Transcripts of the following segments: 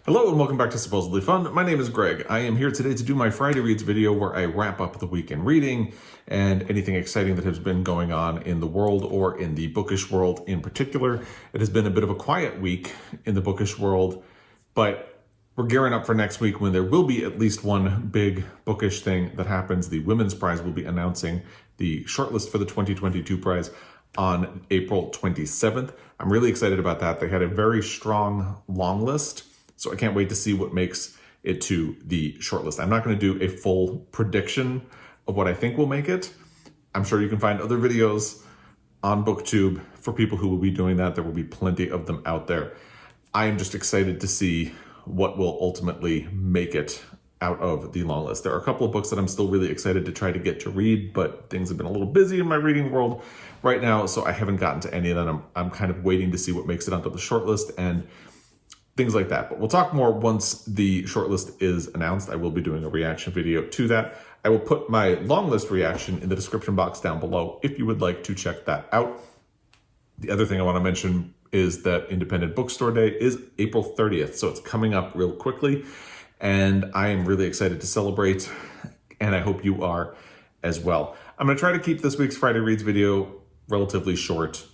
Hello and welcome back to Supposedly Fun. My name is Greg. I am here today to do my Friday Reads video where I wrap up the week in reading and anything exciting that has been going on in the world or in the bookish world in particular. It has been a bit of a quiet week in the bookish world, but we're gearing up for next week when there will be at least one big bookish thing that happens. The Women's Prize will be announcing the shortlist for the 2022 prize on April 27th. I'm really excited about that. They had a very strong long list. So I can't wait to see what makes it to the shortlist. I'm not going to do a full prediction of what I think will make it. I'm sure you can find other videos on BookTube for people who will be doing that. There will be plenty of them out there. I am just excited to see what will ultimately make it out of the long list. There are a couple of books that I'm still really excited to try to get to read, but things have been a little busy in my reading world right now, so I haven't gotten to any of them. I'm kind of waiting to see what makes it onto the shortlist and things like that. But we'll talk more once the shortlist is announced. I will be doing a reaction video to that. I will put my long list reaction in the description box down below if you would like to check that out. The other thing I want to mention is that Independent Bookstore Day is April 30th, so it's coming up real quickly, and I am really excited to celebrate, and I hope you are as well. I'm going to try to keep this week's Friday Reads video relatively short.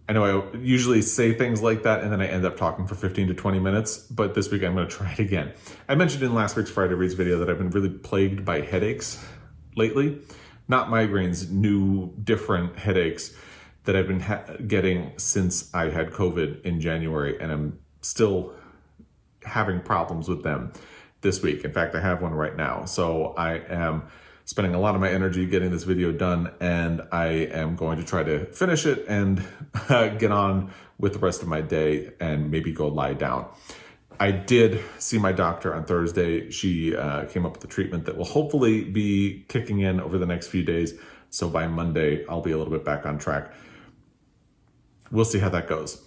I know I usually say things like that and then I end up talking for 15 to 20 minutes, but this week I'm going to try it again. I mentioned in last week's Friday Reads video that I've been really plagued by headaches lately. Not migraines, new, different headaches that I've been getting since I had COVID in January, and I'm still having problems with them this week. In fact, I have one right now. So I am spending a lot of my energy getting this video done, and I am going to try to finish it and get on with the rest of my day and maybe go lie down. I did see my doctor on Thursday. She came up with a treatment that will hopefully be kicking in over the next few days. So by Monday, I'll be a little bit back on track. We'll see how that goes.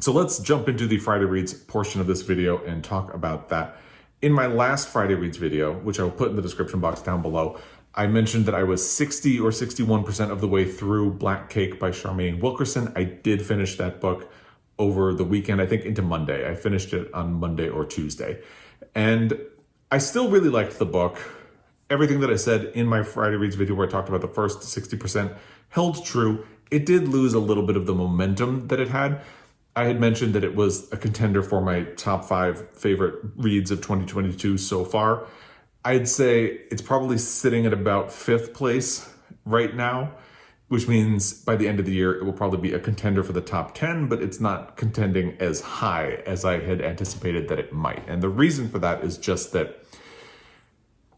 So let's jump into the Friday Reads portion of this video and talk about that. In my last Friday Reads video, which I will put in the description box down below, I mentioned that I was 60 or 61% of the way through Black Cake by Charmaine Wilkerson. I did finish that book over the weekend, I think into Monday. I finished it on Monday or Tuesday. And I still really liked the book. Everything that I said in my Friday Reads video where I talked about the first 60% held true. It did lose a little bit of the momentum that it had. I had mentioned that it was a contender for my top 5 favorite reads of 2022 so far. I'd say it's probably sitting at about 5th place right now, which means by the end of the year, it will probably be a contender for the top 10, but it's not contending as high as I had anticipated that it might. And the reason for that is just that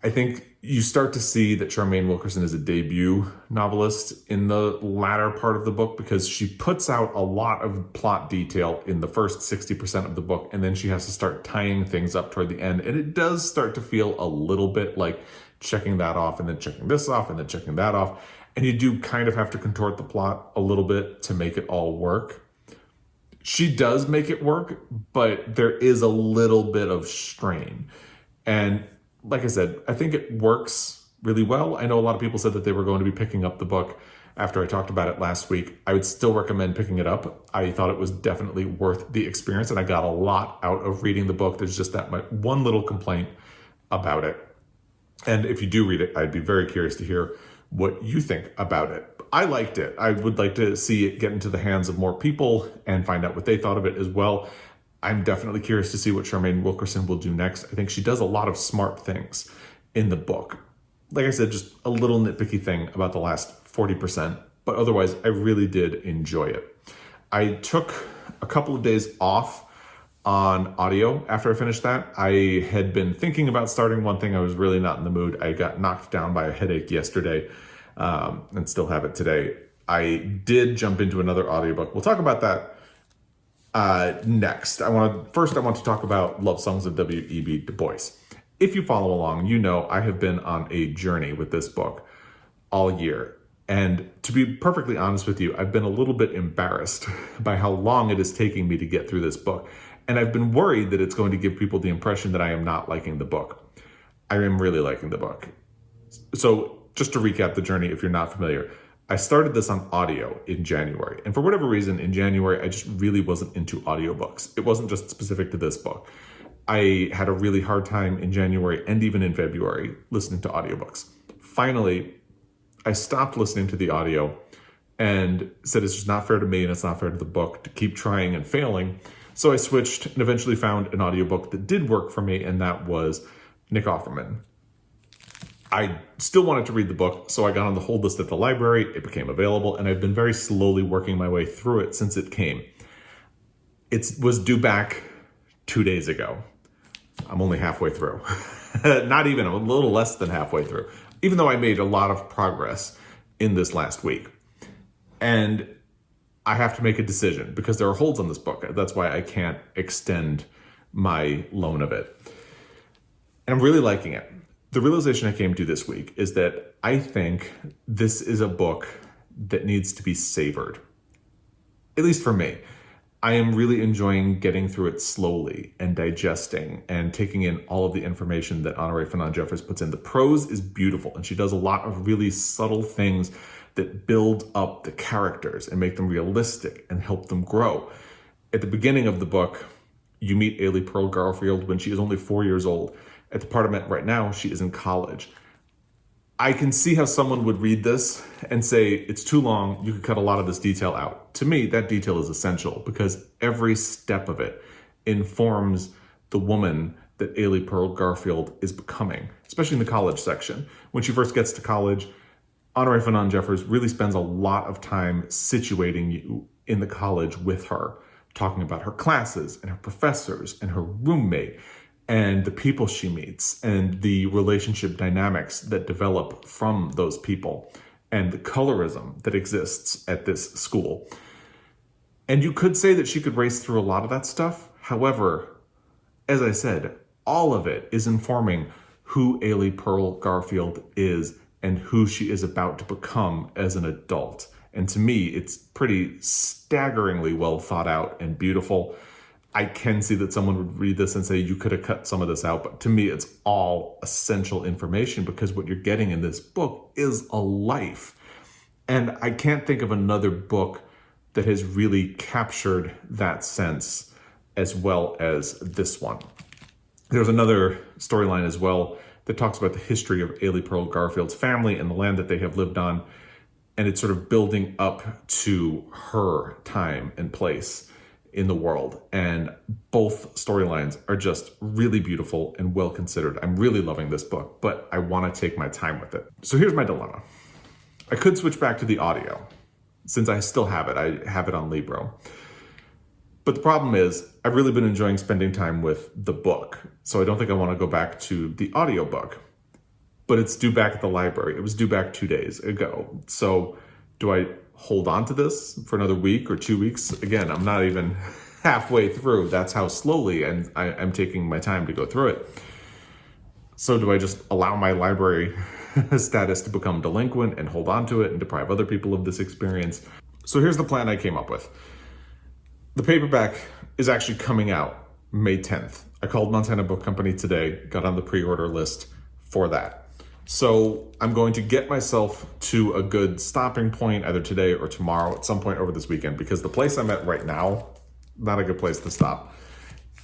I think you start to see that Charmaine Wilkerson is a debut novelist in the latter part of the book because she puts out a lot of plot detail in the first 60% of the book, and then she has to start tying things up toward the end. And it does start to feel a little bit like checking that off and then checking this off and then checking that off. And you do kind of have to contort the plot a little bit to make it all work. She does make it work, but there is a little bit of strain. And like I said, I think it works really well. I know a lot of people said that they were going to be picking up the book after I talked about it last week. I would still recommend picking it up. I thought it was definitely worth the experience, and I got a lot out of reading the book. There's just that one little complaint about it. And if you do read it, I'd be very curious to hear what you think about it. I liked it. I would like to see it get into the hands of more people and find out what they thought of it as well. I'm definitely curious to see what Charmaine Wilkerson will do next. I think she does a lot of smart things in the book. Like I said, just a little nitpicky thing about the last 40%, but otherwise I really did enjoy it. I took a couple of days off on audio after I finished that. I had been thinking about starting one thing. I was really not in the mood. I got knocked down by a headache yesterday and still have it today. I did jump into another audiobook. We'll talk about that next. I want to talk about Love Songs of W.E.B. Du Bois. If you follow along, you know I have been on a journey with this book all year. And to be perfectly honest with you, I've been a little bit embarrassed by how long it is taking me to get through this book. And I've been worried that it's going to give people the impression that I am not liking the book. I am really liking the book. So just to recap the journey, if you're not familiar, I started this on audio in January. And for whatever reason, in January, I just really wasn't into audiobooks. It wasn't just specific to this book. I had a really hard time in January and even in February listening to audiobooks. Finally, I stopped listening to the audio and said it's just not fair to me and it's not fair to the book to keep trying and failing. So I switched and eventually found an audiobook that did work for me, and that was Nick Offerman. I still wanted to read the book, so I got on the hold list at the library. It became available, and I've been very slowly working my way through it since it came. It was due back 2 days ago. I'm only halfway through. Not even, I'm a little less than halfway through, even though I made a lot of progress in this last week. And I have to make a decision because there are holds on this book. That's why I can't extend my loan of it. And I'm really liking it. The realization I came to this week is that I think this is a book that needs to be savored, at least for me. I am really enjoying getting through it slowly and digesting and taking in all of the information that Honorée Fannone Jeffers puts in. The prose is beautiful, and she does a lot of really subtle things that build up the characters and make them realistic and help them grow. At the beginning of the book, you meet Ailey Pearl Garfield when she is only 4 years old. At the part I'm at right now, she is in college. I can see how someone would read this and say, it's too long, you could cut a lot of this detail out. To me, that detail is essential because every step of it informs the woman that Ailey Pearl Garfield is becoming, especially in the college section. When she first gets to college, Honorée Fannone Jeffers really spends a lot of time situating you in the college with her, talking about her classes and her professors and her roommate and the people she meets and the relationship dynamics that develop from those people and the colorism that exists at this school. And you could say that she could race through a lot of that stuff. However, as I said, all of it is informing who Ailey Pearl Garfield is and who she is about to become as an adult. And to me, it's pretty staggeringly well thought out and beautiful. I can see that someone would read this and say, you could have cut some of this out, but to me, it's all essential information because what you're getting in this book is a life. And I can't think of another book that has really captured that sense as well as this one. There's another storyline as well that talks about the history of Ailey Pearl Garfield's family and the land that they have lived on. And it's sort of building up to her time and place in the world. And both storylines are just really beautiful and well considered. I'm really loving this book, but I want to take my time with it. So here's my dilemma. I could switch back to the audio since I still have it. I have it on Libro. But the problem is I've really been enjoying spending time with the book. So I don't think I want to go back to the audiobook, but it's due back at the library. It was due back 2 days ago. So do I hold on to this for another week or 2 weeks? Again, I'm not even halfway through. That's how slowly and I'm taking my time to go through it. So do I just allow my library status to become delinquent and hold on to it and deprive other people of this experience? So here's the plan I came up with. The paperback is actually coming out May 10th. I called Montana Book Company today, got on the pre-order list for that. So I'm going to get myself to a good stopping point either today or tomorrow at some point over this weekend, because the place I'm at right now, not a good place to stop.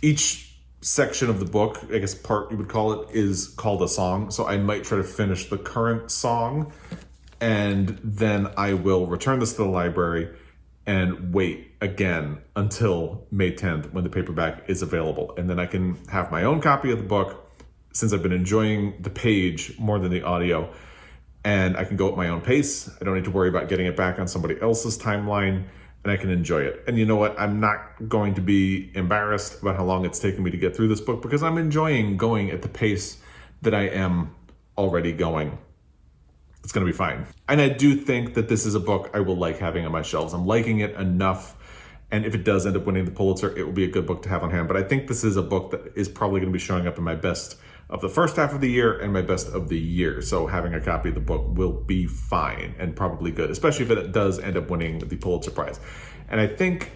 Each section of the book, I guess part you would call it, is called a song. So I might try to finish the current song, and then I will return this to the library and wait again until May 10th when the paperback is available. And then I can have my own copy of the book, since I've been enjoying the page more than the audio, and I can go at my own pace. I don't need to worry about getting it back on somebody else's timeline, and I can enjoy it. And you know what? I'm not going to be embarrassed about how long it's taken me to get through this book, because I'm enjoying going at the pace that I am already going. It's going to be fine. And I do think that this is a book I will like having on my shelves. I'm liking it enough. And if it does end up winning the Pulitzer, it will be a good book to have on hand. But I think this is a book that is probably going to be showing up in my best of the first half of the year and my best of the year. So having a copy of the book will be fine and probably good, especially if it does end up winning the Pulitzer Prize. And I think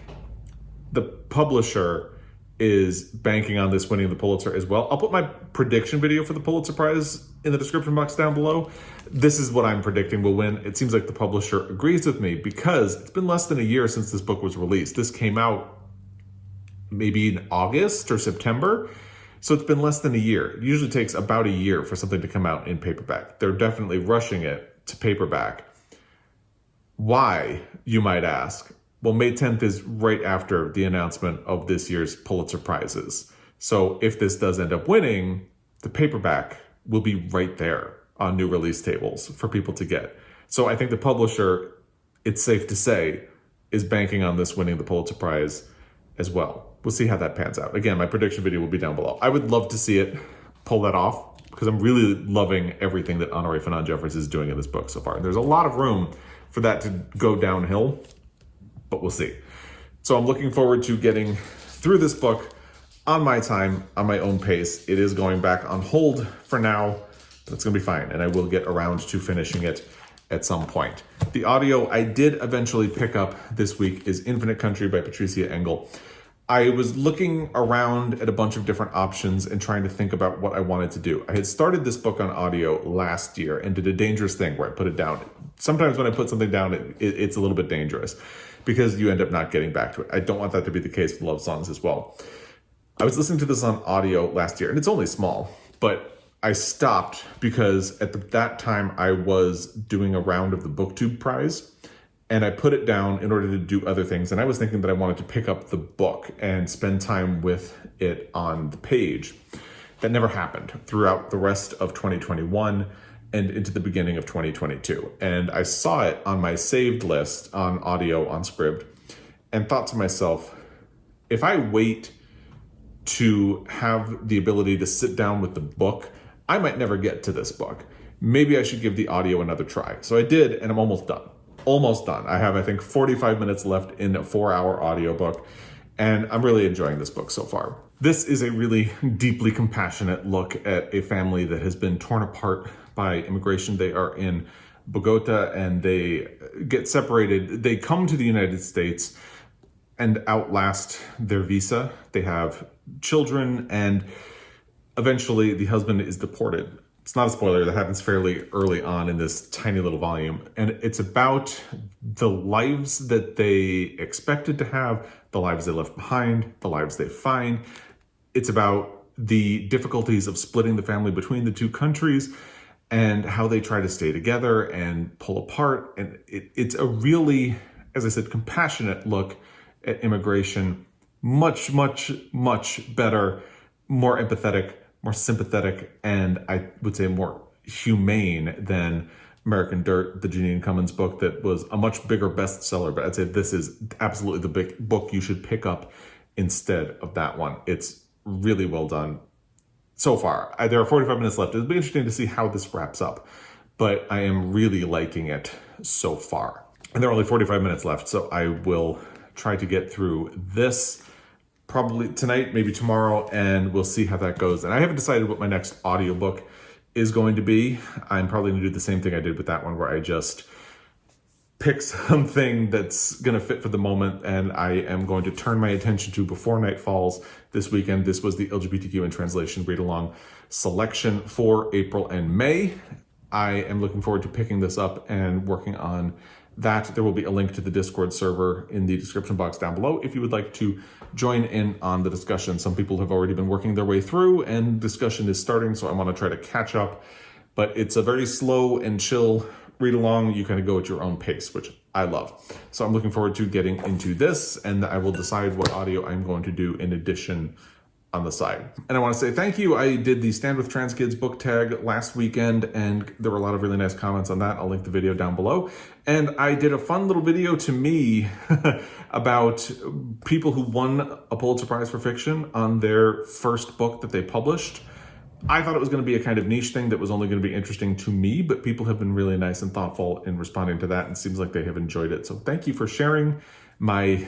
the publisher is banking on this winning the Pulitzer as well. I'll put my prediction video for the Pulitzer Prize in the description box down below. This is what I'm predicting will win. It seems like the publisher agrees with me because it's been less than a year since this book was released. This came out maybe in August or September. So it's been less than a year. It usually takes about a year for something to come out in paperback. They're definitely rushing it to paperback. Why, you might ask? Well, May 10th is right after the announcement of this year's Pulitzer Prizes. So if this does end up winning, the paperback will be right there on new release tables for people to get. So I think the publisher, it's safe to say, is banking on this winning the Pulitzer Prize as well. We'll see how that pans out. Again, my prediction video will be down below. I would love to see it pull that off because I'm really loving everything that Honorée Fannone Jeffers is doing in this book so far. And there's a lot of room for that to go downhill, but we'll see. So I'm looking forward to getting through this book on my time, on my own pace. It is going back on hold for now, but it's gonna be fine. And I will get around to finishing it at some point. The audio I did eventually pick up this week is Infinite Country by Patricia Engel. I was looking around at a bunch of different options and trying to think about what I wanted to do. I had started this book on audio last year and did a dangerous thing where I put it down. Sometimes when I put something down, it's a little bit dangerous because you end up not getting back to it. I don't want that to be the case with love songs as well. I was listening to this on audio last year, and it's only small, but I stopped because at that time I was doing a round of the BookTube prize, and I put it down in order to do other things. And I was thinking that I wanted to pick up the book and spend time with it on the page. That never happened throughout the rest of 2021 and into the beginning of 2022. And I saw it on my saved list on audio on Scribd and thought to myself, if I wait to have the ability to sit down with the book, I might never get to this book. Maybe I should give the audio another try. So I did, and I'm almost done. Almost done. I have, I think, 45 minutes left in a 4-hour audiobook, and I'm really enjoying this book so far. This is a really deeply compassionate look at a family that has been torn apart by immigration. They are in Bogota and they get separated. They come to the United States and outlast their visa. They have children, and eventually the husband is deported. It's not a spoiler, that happens fairly early on in this tiny little volume. And it's about the lives that they expected to have, the lives they left behind, the lives they find. It's about the difficulties of splitting the family between the two countries and how they try to stay together and pull apart. And it's a really, as I said, compassionate look at immigration. Much, much, much better, more empathetic, more sympathetic, and I would say more humane than American Dirt, the Janine Cummins book that was a much bigger bestseller. But I'd say this is absolutely the big book you should pick up instead of that one. It's really well done so far. There are 45 minutes left. It'll be interesting to see how this wraps up, but I am really liking it so far. And there are only 45 minutes left, so I will try to get through this probably tonight, maybe tomorrow, and we'll see how that goes. And I haven't decided what my next audiobook is going to be. I'm probably gonna do the same thing I did with that one, where I just pick something that's gonna fit for the moment, and I am going to turn my attention to Before Night Falls this weekend. This was the LGBTQ in Translation read-along selection for April and May. I am looking forward to picking this up and working on that. There will be a link to the Discord server in the description box down below if you would like to join in on the discussion. Some people have already been working their way through and discussion is starting, so I want to try to catch up. But it's a very slow and chill read along. You kind of go at your own pace, which I love. So I'm looking forward to getting into this, and I will decide what audio I'm going to do in addition on the side. And I want to say thank you. I did the Stand with Trans Kids book tag last weekend, and there were a lot of really nice comments on that. I'll link the video down below. And I did a fun little video to me about people who won a Pulitzer Prize for fiction on their first book that they published. I thought it was going to be a kind of niche thing that was only going to be interesting to me, but people have been really nice and thoughtful in responding to that, and it seems like they have enjoyed it. So thank you for sharing my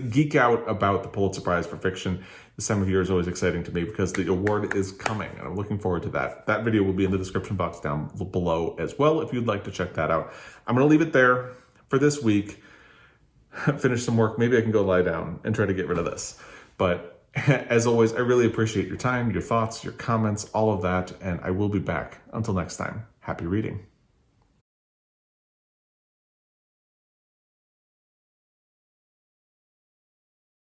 geek out about the Pulitzer Prize for fiction. This time of year is always exciting to me because the award is coming, and I'm looking forward to that. That video will be in the description box down below as well if you'd like to check that out. I'm going to leave it there for this week, finish some work. Maybe I can go lie down and try to get rid of this. But As always, I really appreciate your time, your thoughts, your comments, all of that, and I will be back. Until next time, happy reading.